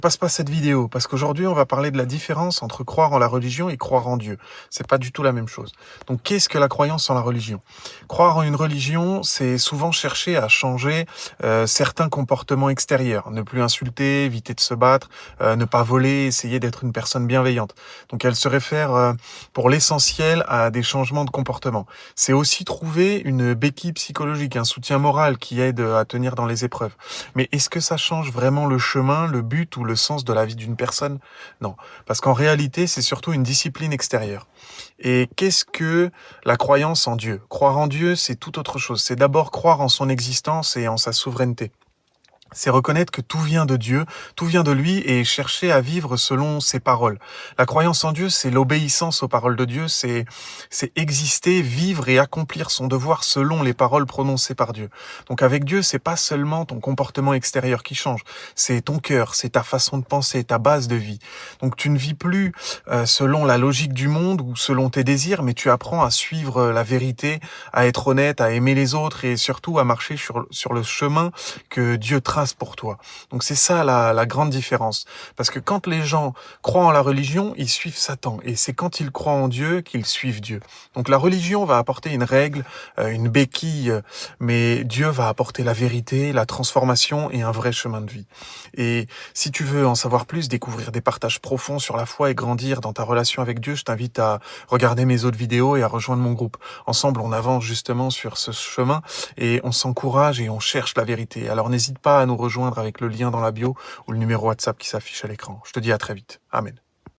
Passe pas cette vidéo, parce qu'aujourd'hui, on va parler de la différence entre croire en la religion et croire en Dieu. C'est pas du tout la même chose. Donc, qu'est-ce que la croyance en la religion? Croire en une religion, c'est souvent chercher à changer certains comportements extérieurs. Ne plus insulter, éviter de se battre, ne pas voler, essayer d'être une personne bienveillante. Donc, elle se réfère pour l'essentiel à des changements de comportement. C'est aussi trouver une béquille psychologique, un soutien moral qui aide à tenir dans les épreuves. Mais est-ce que ça change vraiment le chemin, le but ou le sens de la vie d'une personne? Non, parce qu'en réalité, c'est surtout une discipline extérieure. Et qu'est-ce que la croyance en Dieu? Croire en Dieu, c'est tout autre chose. C'est d'abord croire en son existence et en sa souveraineté. C'est reconnaître que tout vient de Dieu, tout vient de lui et chercher à vivre selon ses paroles. La croyance en Dieu, c'est l'obéissance aux paroles de Dieu, c'est exister, vivre et accomplir son devoir selon les paroles prononcées par Dieu. Donc avec Dieu, c'est pas seulement ton comportement extérieur qui change, c'est ton cœur, c'est ta façon de penser, ta base de vie. Donc tu ne vis plus selon la logique du monde ou selon tes désirs, mais tu apprends à suivre la vérité, à être honnête, à aimer les autres et surtout à marcher sur le chemin que Dieu trace pour toi. Donc c'est ça la grande différence. Parce que quand les gens croient en la religion, ils suivent Satan. Et c'est quand ils croient en Dieu qu'ils suivent Dieu. Donc la religion va apporter une règle, une béquille, mais Dieu va apporter la vérité, la transformation et un vrai chemin de vie. Et si tu veux en savoir plus, découvrir des partages profonds sur la foi et grandir dans ta relation avec Dieu, je t'invite à regarder mes autres vidéos et à rejoindre mon groupe. Ensemble, on avance justement sur ce chemin et on s'encourage et on cherche la vérité. Alors n'hésite pas à nous rejoindre avec le lien dans la bio ou le numéro WhatsApp qui s'affiche à l'écran. Je te dis à très vite. Amen.